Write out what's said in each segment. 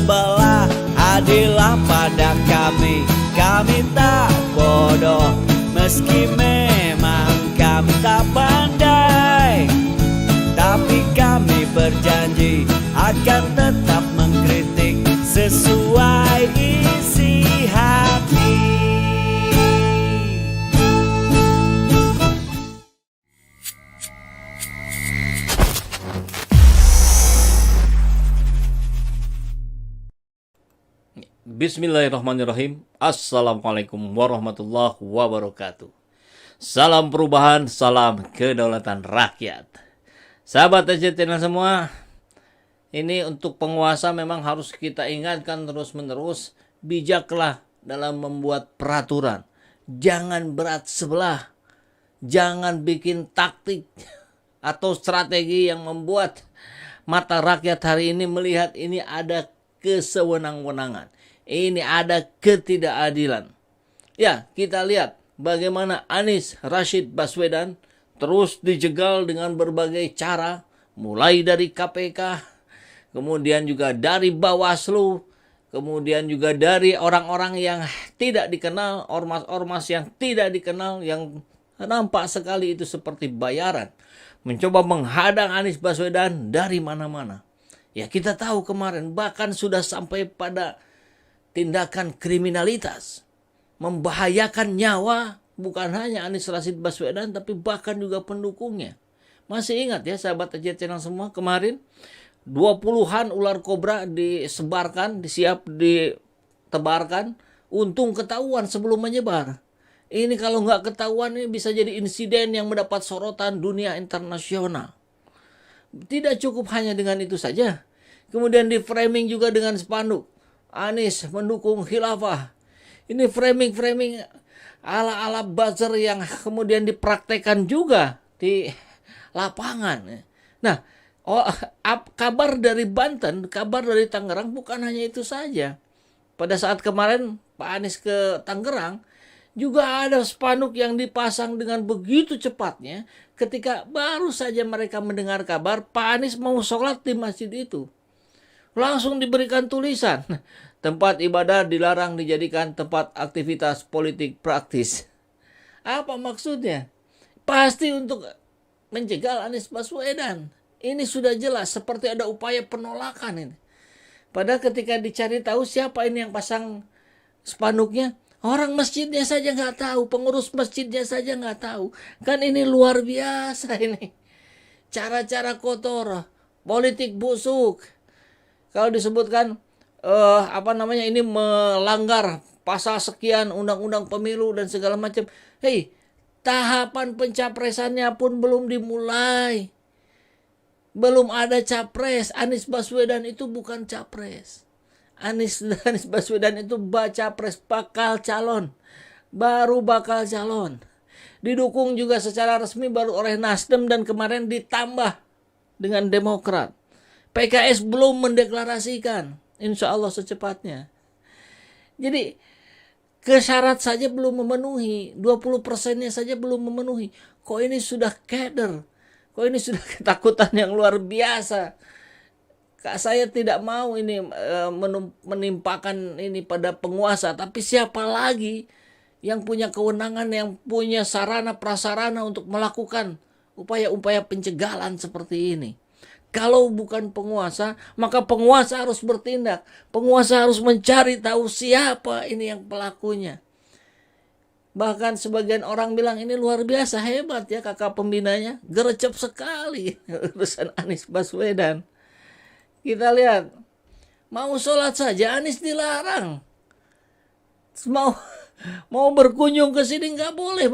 sebelah. Adillah pada kami, kami tak bodoh, meski memang kami tak pandai. Tapi kami berjanji akan tetap mengkritik sesuai isi hati. Bismillahirrahmanirrahim. Assalamualaikum warahmatullahi wabarakatuh. Salam perubahan, salam kedaulatan rakyat. Sahabat TJTN semua, ini untuk penguasa memang harus kita ingatkan terus-menerus, bijaklah dalam membuat peraturan. Jangan berat sebelah, jangan bikin taktik atau strategi yang membuat mata rakyat hari ini melihat ini ada kesewenang-wenangan. Ini ada ketidakadilan. Ya, kita lihat bagaimana Anies Rashid Baswedan terus dijegal dengan berbagai cara, mulai dari KPK, kemudian juga dari Bawaslu, kemudian juga dari orang-orang yang tidak dikenal, ormas-ormas yang tidak dikenal, yang nampak sekali itu seperti bayaran, mencoba menghadang Anies Baswedan dari mana-mana. Ya, kita tahu kemarin bahkan sudah sampai pada tindakan kriminalitas, membahayakan nyawa bukan hanya Anies Rashid Baswedan tapi bahkan juga pendukungnya. Masih ingat ya sahabat TJ Channel semua, kemarin 20-an ular kobra disebarkan, ditebarkan, untung ketahuan sebelum menyebar. Ini kalau nggak ketahuan ini bisa jadi insiden yang mendapat sorotan dunia internasional. Tidak cukup hanya dengan itu saja. Kemudian di framing juga dengan spanduk, Anies mendukung khilafah. Ini framing ala-ala buzzer yang kemudian dipraktekkan juga di lapangan. Nah, kabar dari Banten, kabar dari Tangerang bukan hanya itu saja. Pada saat kemarin Pak Anies ke Tangerang, juga ada spanduk yang dipasang dengan begitu cepatnya ketika baru saja mereka mendengar kabar Pak Anies mau sholat di masjid itu. Langsung diberikan tulisan, tempat ibadah dilarang dijadikan tempat aktivitas politik praktis. Apa maksudnya? Pasti untuk menjegal Anies Baswedan. Ini sudah jelas seperti ada upaya penolakan ini. Padahal ketika dicari tahu siapa ini yang pasang spanduknya, orang masjidnya saja nggak tahu, pengurus masjidnya saja nggak tahu. Kan ini luar biasa ini. Cara-cara kotor, politik busuk. Kalau disebutkan ini melanggar pasal sekian undang-undang pemilu dan segala macam. Hei, tahapan pencapresannya pun belum dimulai. Belum ada capres. Anies Baswedan itu bukan capres. Anies Baswedan itu baca pres, bakal calon. Baru bakal calon. Didukung juga secara resmi baru oleh Nasdem dan kemarin ditambah dengan Demokrat. PKS belum mendeklarasikan, insya Allah secepatnya. Jadi kesyarat saja belum memenuhi, 20%-nya saja belum memenuhi. Kok ini sudah keder? Kok ini sudah ketakutan yang luar biasa? Saya tidak mau ini menimpakan ini pada penguasa, tapi siapa lagi yang punya kewenangan, yang punya sarana prasarana untuk melakukan upaya-upaya pencegalan seperti ini? Kalau bukan penguasa, maka penguasa harus bertindak. Penguasa harus mencari tahu siapa ini yang pelakunya. Bahkan sebagian orang bilang ini luar biasa, hebat ya kakak pembinanya. Gercep sekali urusan Anies Baswedan. Kita lihat, mau sholat saja Anies dilarang. Mau berkunjung ke sini nggak boleh.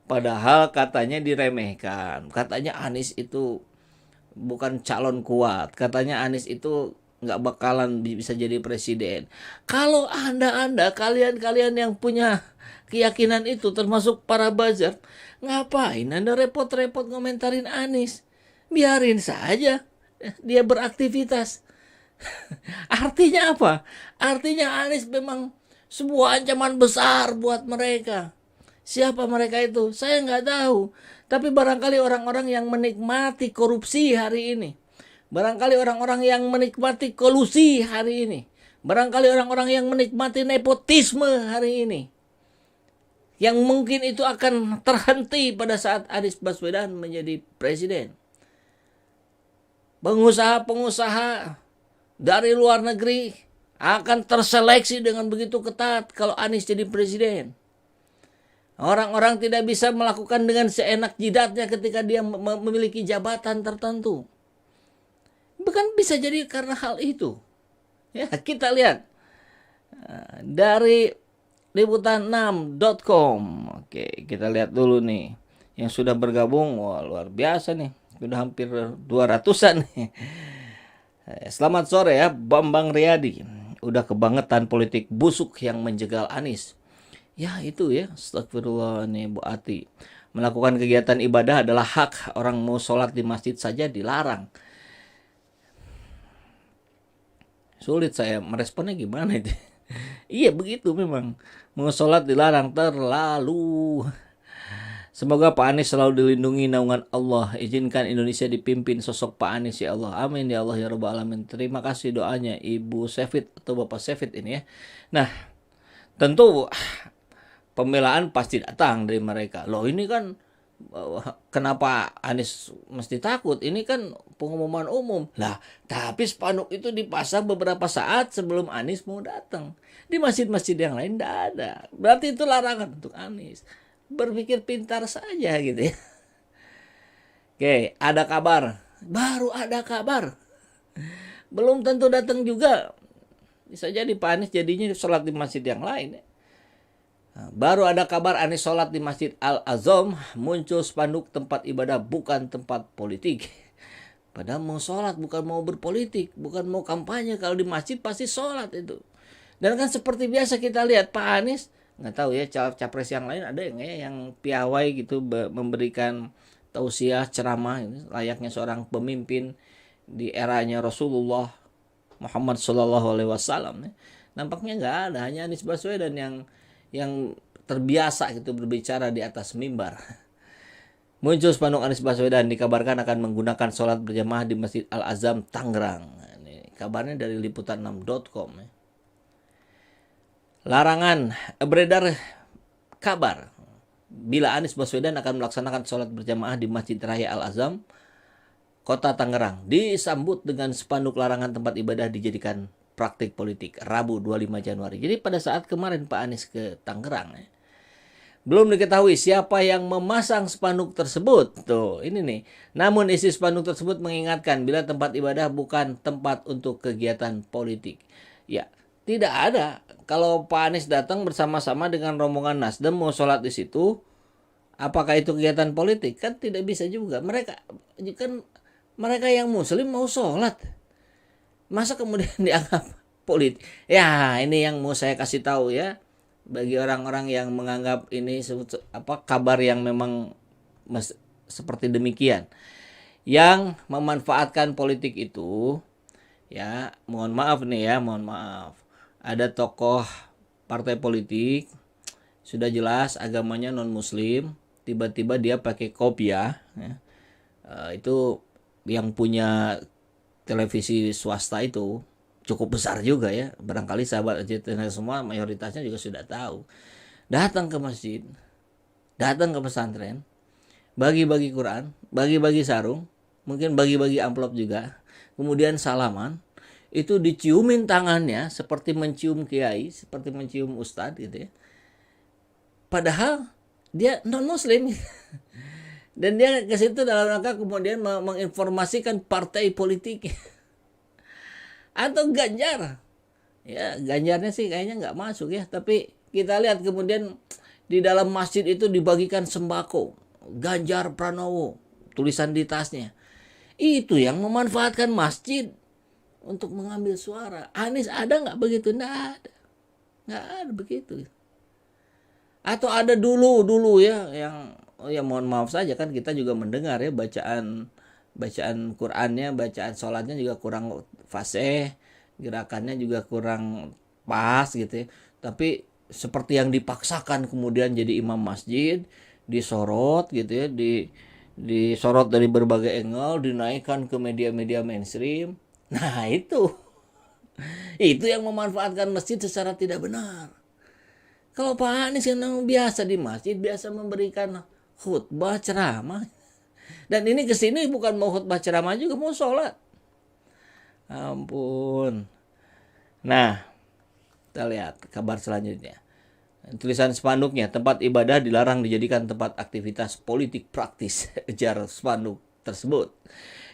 Padahal katanya diremehkan. Katanya Anies itu bukan calon kuat. Katanya Anies itu nggak bakalan bisa jadi presiden. Kalau kalian yang punya keyakinan itu, termasuk para buzzer, ngapain Anda repot-repot ngomentarin Anies? Biarin saja dia beraktivitas. Artinya apa? Artinya Anies memang sebuah ancaman besar buat mereka. Siapa mereka itu? Saya nggak tahu. Tapi barangkali orang-orang yang menikmati korupsi hari ini. Barangkali orang-orang yang menikmati kolusi hari ini. Barangkali orang-orang yang menikmati nepotisme hari ini, yang mungkin itu akan terhenti pada saat Anies Baswedan menjadi presiden. Pengusaha-pengusaha dari luar negeri akan terseleksi dengan begitu ketat kalau Anies jadi presiden. Orang-orang tidak bisa melakukan dengan seenak jidatnya ketika dia memiliki jabatan tertentu. Bukan bisa jadi karena hal itu. Ya, kita lihat dari liputan6.com. Oke, kita lihat dulu nih. Yang sudah bergabung, wah luar biasa nih. Sudah hampir 200-an nih. Selamat sore ya, Bambang Riyadi. Udah kebangetan politik busuk yang menjegal Anies. Ya itu ya, astagfirullah nih Bu Ati. Melakukan kegiatan ibadah adalah hak. Orang mau sholat di masjid saja dilarang. Sulit saya meresponnya gimana itu. Iya begitu memang. Mau sholat dilarang terlalu. Semoga Pak Anies selalu dilindungi naungan Allah. Izinkan Indonesia dipimpin sosok Pak Anies ya Allah. Amin ya Allah ya Rabbal Alamin. Terima kasih doanya Ibu Sefit atau Bapak Sefit ini ya. Nah tentu pembelaan pasti datang dari mereka. Loh ini kan kenapa Anies mesti takut? Ini kan pengumuman umum. Lah, tapi spanduk itu dipasang beberapa saat sebelum Anies mau datang. Di masjid-masjid yang lain tidak ada. Berarti itu larangan untuk Anies. Berpikir pintar saja gitu ya. Oke, ada kabar. Baru ada kabar. Belum tentu datang juga. Bisa jadi Pak Anies jadinya sholat di masjid yang lain ya. Baru ada kabar Anies sholat di Masjid Al-Azam, muncul spanduk tempat ibadah bukan tempat politik. Padahal mau sholat bukan mau berpolitik, bukan mau kampanye. Kalau di masjid pasti sholat itu. Dan kan seperti biasa kita lihat Pak Anies, nggak tahu ya capres yang lain ada yang piawai gitu memberikan tausiah ceramah layaknya seorang pemimpin di eranya Rasulullah Muhammad SAW. Nampaknya nggak ada, hanya Anies Baswedan yang terbiasa gitu berbicara di atas mimbar. Muncul spanduk Anies Baswedan dikabarkan akan menggunakan sholat berjamaah di Masjid Al-Azam Tangerang. Ini kabarnya dari liputan6.com. Larangan beredar kabar bila Anies Baswedan akan melaksanakan sholat berjamaah di Masjid Raya Al-Azam, Kota Tangerang, disambut dengan spanduk larangan tempat ibadah dijadikan praktik politik Rabu 25 Januari. Jadi pada saat kemarin Pak Anies ke Tangerang ya, belum diketahui siapa yang memasang spanduk tersebut. Tuh, ini nih. Namun isi spanduk tersebut mengingatkan bila tempat ibadah bukan tempat untuk kegiatan politik. Ya, tidak ada. Kalau Pak Anies datang bersama-sama dengan rombongan Nasdem mau sholat di situ, apakah itu kegiatan politik? Kan tidak bisa juga. Mereka yang muslim mau sholat. Masa kemudian dianggap politik? Ya, ini yang mau saya kasih tahu ya. Bagi orang-orang yang menganggap ini kabar yang memang seperti demikian. Yang memanfaatkan politik itu, ya, mohon maaf nih ya, mohon maaf. Ada tokoh partai politik, sudah jelas agamanya non-muslim, tiba-tiba dia pakai kopiah, ya. Itu yang punya televisi swasta itu cukup besar juga ya. Barangkali sahabat channel semua mayoritasnya juga sudah tahu. Datang ke masjid, datang ke pesantren, bagi-bagi Quran, bagi-bagi sarung, mungkin bagi-bagi amplop juga. Kemudian salaman, itu diciumin tangannya seperti mencium kiai, seperti mencium ustadz gitu ya. Padahal dia non-muslim. Dan dia ke situ dalam rangka kemudian menginformasikan partai politik. Atau Ganjar. Ya, Ganjarnya sih kayaknya nggak masuk ya. Tapi kita lihat kemudian di dalam masjid itu dibagikan sembako. Ganjar Pranowo. Tulisan di tasnya. Itu yang memanfaatkan masjid untuk mengambil suara. Anies ada nggak begitu? Nggak ada. Nggak ada begitu. Atau ada dulu ya yang ya mohon maaf saja kan kita juga mendengar ya bacaan Qur'annya, bacaan sholatnya juga kurang fasih, gerakannya juga kurang pas gitu ya. Tapi seperti yang dipaksakan kemudian jadi imam masjid, disorot gitu ya, disorot dari berbagai angle, dinaikkan ke media-media mainstream. Nah, Itu yang memanfaatkan masjid secara tidak benar. Kalau Pak Anies kan biasa di masjid, biasa memberikan khutbah ceramah. Dan ini kesini bukan mau khutbah ceramah juga, mau sholat. Ampun. Nah, kita lihat kabar selanjutnya. Tulisan spanduknya, tempat ibadah dilarang dijadikan tempat aktivitas politik praktis, ujar spanduk tersebut.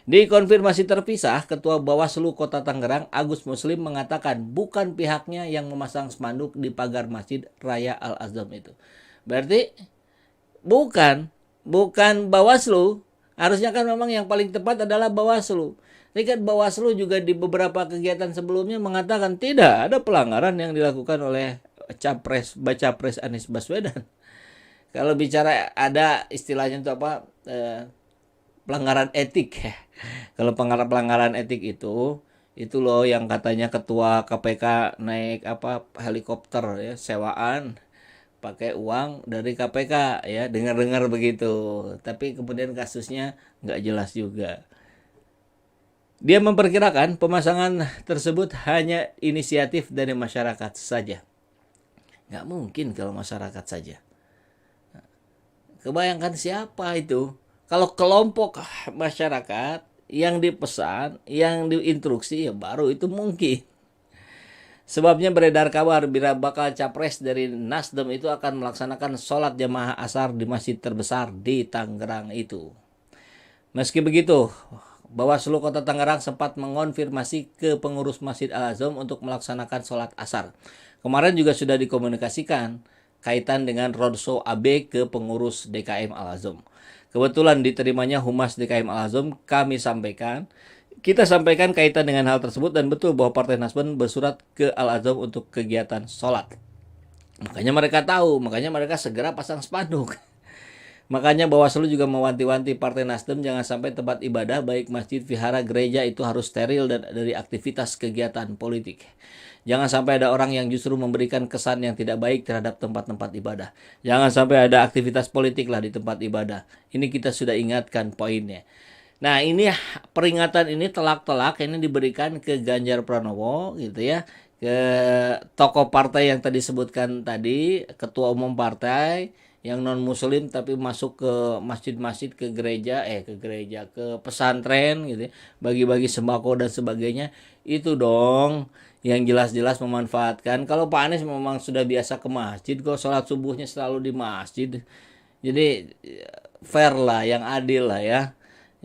Di konfirmasi terpisah, Ketua Bawaslu Kota Tangerang, Agus Muslim, mengatakan bukan pihaknya yang memasang spanduk di pagar Masjid Raya Al-Azham itu. Berarti bukan Bawaslu. Harusnya kan memang yang paling tepat adalah Bawaslu. Tapi kan Bawaslu juga di beberapa kegiatan sebelumnya mengatakan tidak ada pelanggaran yang dilakukan oleh Baca Pres Anies Baswedan. Kalau bicara ada istilahnya itu apa? Pelanggaran etik. Kalau pelanggaran etik itu loh yang katanya ketua KPK naik helikopter ya, sewaan pakai uang dari KPK ya, dengar-dengar begitu. Tapi kemudian kasusnya nggak jelas juga. Dia memperkirakan pemasangan tersebut hanya inisiatif dari masyarakat saja. Nggak mungkin kalau masyarakat saja. Kebayangkan siapa itu? Kalau kelompok masyarakat yang dipesan, yang diinstruksi, ya baru itu mungkin. Sebabnya beredar kabar bila bakal capres dari Nasdem itu akan melaksanakan sholat jamaah asar di masjid terbesar di Tangerang itu. Meski begitu, Bawaslu Kota Tangerang sempat mengonfirmasi ke pengurus Masjid Al-Azham untuk melaksanakan sholat asar. Kemarin juga sudah dikomunikasikan kaitan dengan roadshow AB ke pengurus DKM Al-Azham. Kebetulan diterimanya Humas DKM Al-Azham, kita sampaikan kaitan dengan hal tersebut dan betul bahwa Partai Nasdem bersurat ke Al-Azham untuk kegiatan sholat. Makanya mereka tahu, makanya mereka segera pasang spanduk. Makanya Bawaslu juga mewanti-wanti Partai Nasdem jangan sampai tempat ibadah baik masjid, vihara, gereja itu harus steril dari aktivitas kegiatan politik. Jangan sampai ada orang yang justru memberikan kesan yang tidak baik terhadap tempat-tempat ibadah. Jangan sampai ada aktivitas politik lah di tempat ibadah. Ini kita sudah ingatkan poinnya. Nah, ini peringatan ini telak-telak ini diberikan ke Ganjar Pranowo gitu ya. Ke tokoh partai yang tadi sebutkan tadi, ketua umum partai yang non muslim tapi masuk ke masjid-masjid, ke gereja, ke pesantren gitu ya, bagi-bagi sembako dan sebagainya. Itu dong yang jelas-jelas memanfaatkan. Kalau Pak Anies memang sudah biasa ke masjid kok, sholat subuhnya selalu di masjid. Jadi fair lah, yang adil lah ya.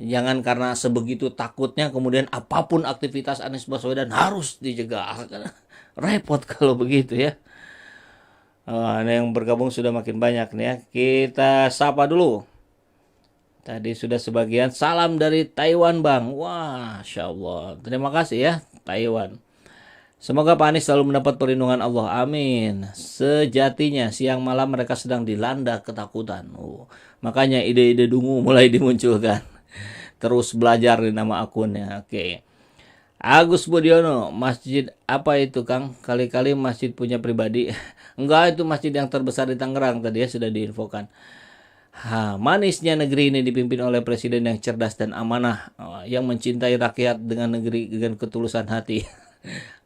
Jangan karena sebegitu takutnya kemudian apapun aktivitas Anies Baswedan harus dijaga. Repot kalau begitu ya. Yang bergabung sudah makin banyak nih ya. Kita sapa dulu. Tadi sudah sebagian. Salam dari Taiwan Bang. Wah, Masya Allah. Terima kasih ya Taiwan. Semoga Pak Anies selalu mendapat perlindungan Allah. Amin. Sejatinya siang malam mereka sedang dilanda ketakutan. Makanya ide-ide dungu mulai dimunculkan. Terus belajar di nama akunnya. Oke. Agus Budiono, masjid apa itu Kang? Kali-kali masjid punya pribadi. Enggak, itu masjid yang terbesar di Tangerang tadi ya sudah diinfokan. Manisnya negeri ini dipimpin oleh presiden yang cerdas dan amanah, yang mencintai rakyat dengan negeri dengan ketulusan hati.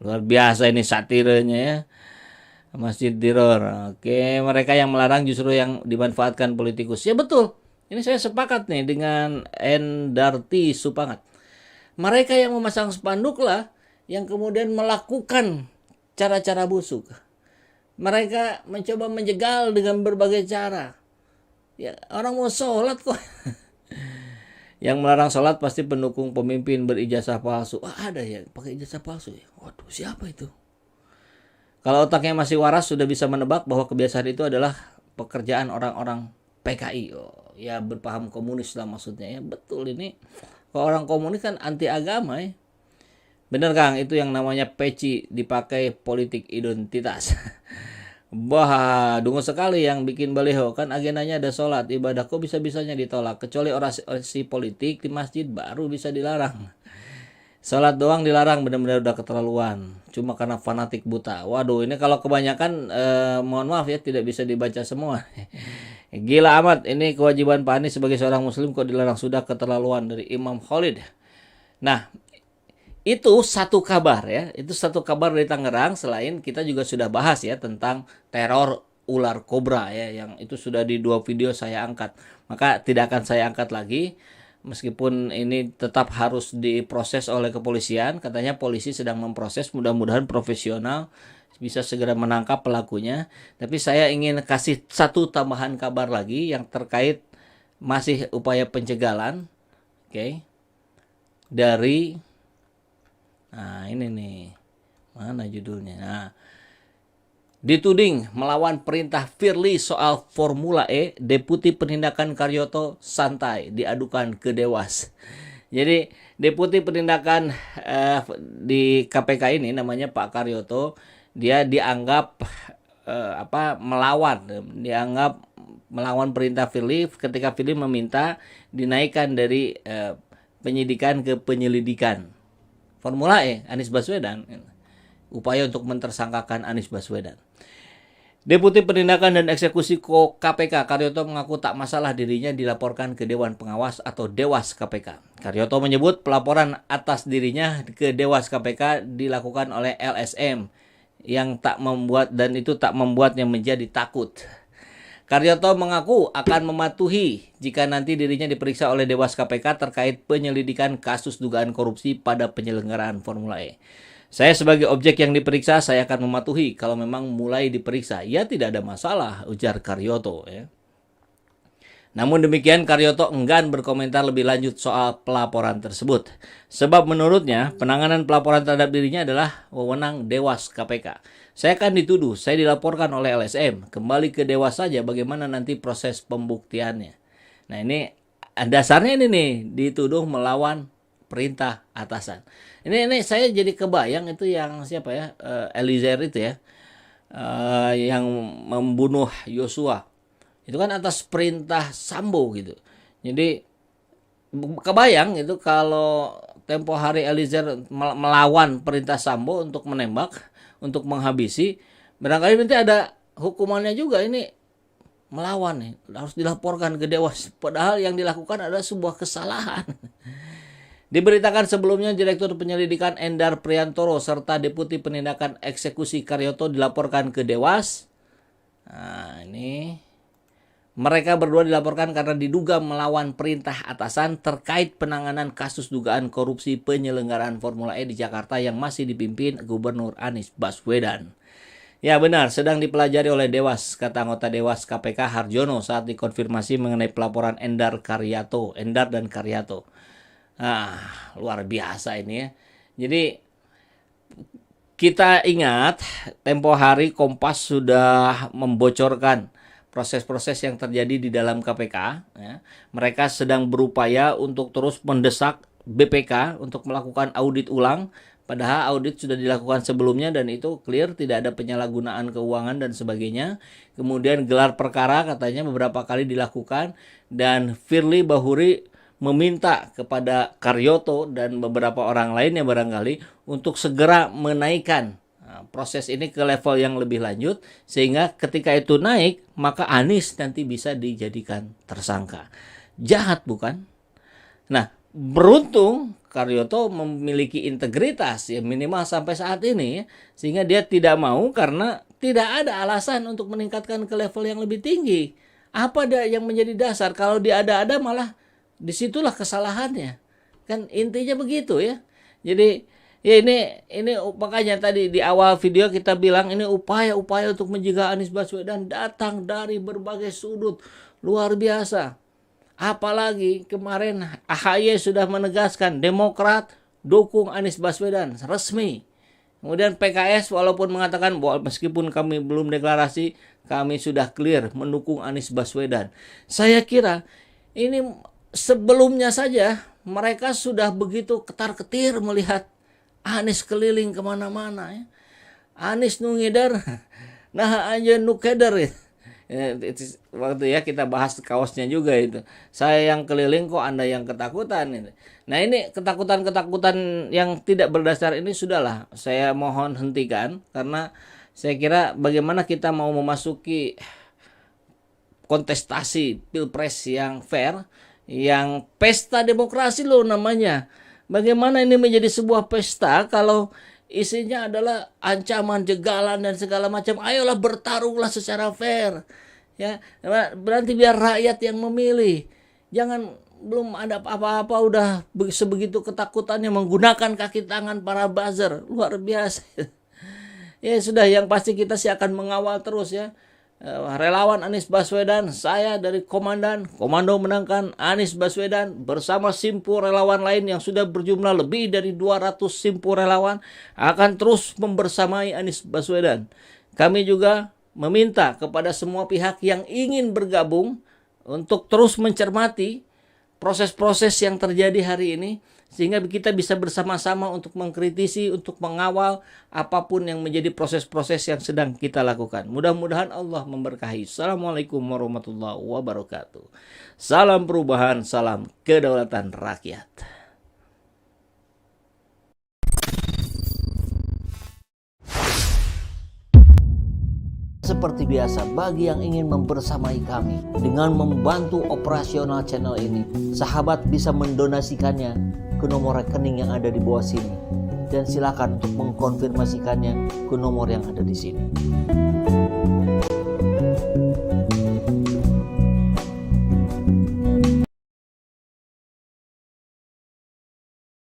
Luar biasa ini satirenya ya. Masjid Diror. Oke, mereka yang melarang justru yang dimanfaatkan politikus. Ya betul. Ini saya sepakat nih dengan Endarti Supangat. Mereka yang memasang spanduk lah yang kemudian melakukan cara-cara busuk. Mereka mencoba menjegal dengan berbagai cara. Ya, orang mau sholat kok. Yang melarang sholat pasti pendukung pemimpin berijazah palsu. Ada ya pakai ijazah palsu ya. Waduh, siapa itu? Kalau otaknya masih waras sudah bisa menebak bahwa kebiasaan itu adalah pekerjaan orang-orang PKI. Ya berpaham komunis lah maksudnya ya. Betul ini. Kalau orang komunis kan anti agama ya. Bener Kang, itu yang namanya peci dipakai politik identitas. Dungu sekali yang bikin baliho, kan agendanya ada sholat, ibadah kok bisa-bisanya ditolak. Kecuali orasi politik di masjid baru bisa dilarang. Sholat doang dilarang, benar-benar udah keterlaluan. Cuma karena fanatik buta. Waduh, ini kalau kebanyakan mohon maaf ya tidak bisa dibaca semua. Gila amat, ini kewajiban Pak Anies sebagai seorang muslim kok dilarang, sudah keterlaluan dari Imam Khalid. Nah, Itu satu kabar ya, itu satu kabar dari Tangerang. Selain kita juga sudah bahas ya tentang teror ular kobra ya, yang itu sudah di 2 video saya angkat. Maka tidak akan saya angkat lagi, meskipun ini tetap harus diproses oleh kepolisian. Katanya polisi sedang memproses, mudah-mudahan profesional bisa segera menangkap pelakunya. Tapi saya ingin kasih satu tambahan kabar lagi yang terkait masih upaya pencegahan, oke, dari, nah ini nih, mana judulnya? Nah, dituding melawan perintah Firly soal Formula E, Deputi Penindakan Karyoto santai diadukan ke Dewas. Jadi Deputi Penindakan di KPK ini namanya Pak Karyoto, dia dianggap melawan perintah Firly ketika Firly meminta dinaikkan dari penyidikan ke penyelidikan Formula E Anies Baswedan, upaya untuk mentersangkakan Anies Baswedan. Deputi Penindakan dan Eksekusi KPK Karyoto mengaku tak masalah dirinya dilaporkan ke Dewan Pengawas atau Dewas KPK. Karyoto menyebut pelaporan atas dirinya ke Dewas KPK dilakukan oleh LSM yang tak membuatnya menjadi takut. Karyoto mengaku akan mematuhi jika nanti dirinya diperiksa oleh Dewas KPK terkait penyelidikan kasus dugaan korupsi pada penyelenggaraan Formula E. Saya sebagai objek yang diperiksa, saya akan mematuhi kalau memang mulai diperiksa. Ya tidak ada masalah, ujar Karyoto ya. Namun demikian, Karyoto enggan berkomentar lebih lanjut soal pelaporan tersebut. Sebab menurutnya, penanganan pelaporan terhadap dirinya adalah wewenang Dewas KPK. Saya akan dituduh, saya dilaporkan oleh LSM. Kembali ke Dewas saja bagaimana nanti proses pembuktiannya. Nah ini, dasarnya ini nih, dituduh melawan perintah atasan. Ini saya jadi kebayang itu yang siapa ya, Eliezer itu ya, yang membunuh Yosua. Itu kan atas perintah Sambo gitu. Jadi kebayang itu kalau tempo hari Eliezer melawan perintah Sambo untuk menembak, untuk menghabisi, barangkali nanti ada hukumannya juga. Ini melawan nih, harus dilaporkan ke Dewas, padahal yang dilakukan adalah sebuah kesalahan. Diberitakan sebelumnya Direktur Penyelidikan Endar Priantoro serta Deputi Penindakan Eksekusi Karyoto dilaporkan ke Dewas. Nah ini, mereka berdua dilaporkan karena diduga melawan perintah atasan terkait penanganan kasus dugaan korupsi penyelenggaraan Formula E di Jakarta yang masih dipimpin Gubernur Anies Baswedan. Ya benar, sedang dipelajari oleh Dewas, kata anggota Dewas KPK Harjono saat dikonfirmasi mengenai pelaporan Endar dan Karyato. Luar biasa ini ya. Jadi kita ingat tempo hari Kompas sudah membocorkan proses-proses yang terjadi di dalam KPK ya. Mereka sedang berupaya untuk terus mendesak BPK untuk melakukan audit ulang, padahal audit sudah dilakukan sebelumnya dan itu clear, tidak ada penyalahgunaan keuangan dan sebagainya. Kemudian gelar perkara katanya beberapa kali dilakukan dan Firly Bahuri meminta kepada Karyoto dan beberapa orang lainnya barangkali untuk segera menaikkan proses ini ke level yang lebih lanjut, sehingga ketika itu naik maka Anies nanti bisa dijadikan tersangka. Jahat bukan? Nah, beruntung Karyoto memiliki integritas ya minimal sampai saat ini ya, sehingga dia tidak mau karena tidak ada alasan untuk meningkatkan ke level yang lebih tinggi. Apa yang menjadi dasar? Kalau dia ada malah disitulah kesalahannya. Kan intinya begitu ya. Jadi ya ini makanya tadi di awal video kita bilang ini upaya-upaya untuk mencegah Anies Baswedan datang dari berbagai sudut. Luar biasa. Apalagi kemarin AHY sudah menegaskan Demokrat dukung Anies Baswedan resmi. Kemudian PKS walaupun mengatakan bahwa meskipun kami belum deklarasi, kami sudah clear mendukung Anies Baswedan. Saya kira ini sebelumnya saja mereka sudah begitu ketar-ketir melihat Anies keliling kemana-mana ya. Anies nu ngidar, nah aja nu keder ya. Waktu ya kita bahas kaosnya juga itu. Saya yang keliling kok Anda yang ketakutan ini. Nah ini ketakutan-ketakutan yang tidak berdasar ini sudahlah saya mohon hentikan, karena saya kira bagaimana kita mau memasuki kontestasi pilpres yang fair, yang pesta demokrasi loh namanya. Bagaimana ini menjadi sebuah pesta kalau isinya adalah ancaman, jegalan dan segala macam? Ayolah bertarunglah secara fair. Ya, berarti biar rakyat yang memilih. Jangan belum ada apa-apa udah sebegitu ketakutannya menggunakan kaki tangan para buzzer. Luar biasa. Ya sudah, yang pasti kita sih akan mengawal terus ya. Relawan Anies Baswedan, saya dari Komando Menangkan Anies Baswedan bersama Simpu relawan lain yang sudah berjumlah lebih dari 200 Simpu relawan akan terus membersamai Anies Baswedan. Kami juga meminta kepada semua pihak yang ingin bergabung untuk terus mencermati proses-proses yang terjadi hari ini, sehingga kita bisa bersama-sama untuk mengkritisi, untuk mengawal apapun yang menjadi proses-proses yang sedang kita lakukan. Mudah-mudahan Allah memberkahi. Assalamualaikum warahmatullahi wabarakatuh. Salam perubahan, salam kedaulatan rakyat. Seperti biasa, bagi yang ingin membersamai kami dengan membantu operasional channel ini, sahabat bisa mendonasikannya ke nomor rekening yang ada di bawah sini. Dan silakan untuk mengkonfirmasikannya ke nomor yang ada di sini.